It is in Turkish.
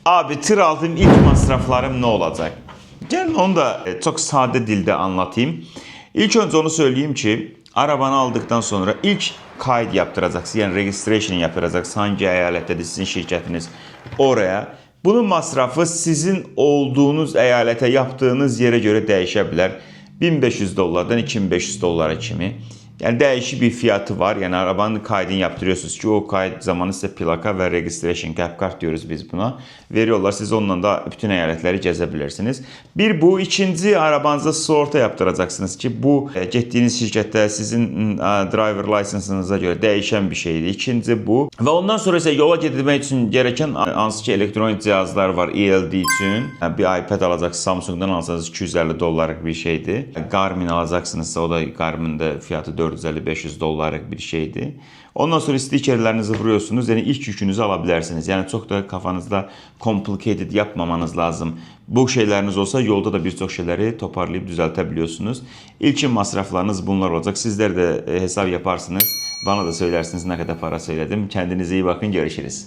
Abi tır aldığım ilk masraflarım ne olacak? Gelin onu da çok sade dilde anlatayım. İlk önce onu söyleyeyim ki arabanı aldıktan sonra ilk kayıt yaptıracaksın. Yani registration yaptıracaksın. Hangi eyalettedir sizin şirketiniz oraya. Bunun masrafı sizin olduğunuz eyalete yaptığınız yere göre değişebilir. 1500 dolardan 2500 dolara kimi. Yani değişik bir fiyatı var. Yani arabanın kaydını yaptırıyorsunuz ki o kayıt zamanı size plaka ve registration cap kart diyoruz biz buna. Veriyorlar. Siz onunla da bütün eyaletleri gezebilirsiniz. Bir bu. İkinci arabanıza sigorta yaptıracaksınız ki bu gittiğiniz şirkette sizin driver license'ınıza göre değişen bir şeydi. İkinci bu. Ve ondan sonra ise yola getirmek için gereken hansı ki elektronik cihazlar var ELD için. Bir iPad alacaksınız. Samsung'dan alsanız 250 dolarlık bir şeydi. Garmin alacaksınızsa o da Garmin'de fiyatı 450-500 dolarlık bir şeydi. Ondan sonra stikerlerinizi vuruyorsunuz. Yani ilk yükünüzü alabilirsiniz. Yani çok da kafanızda complicated yapmamanız lazım. Bu şeyleriniz olsa yolda da birçok şeyleri toparlayıp düzeltebiliyorsunuz. İlk masraflarınız bunlar olacak. Sizler de hesap yaparsınız. Bana da söylersiniz ne kadar para söyledim. Kendinize iyi bakın. Görüşürüz.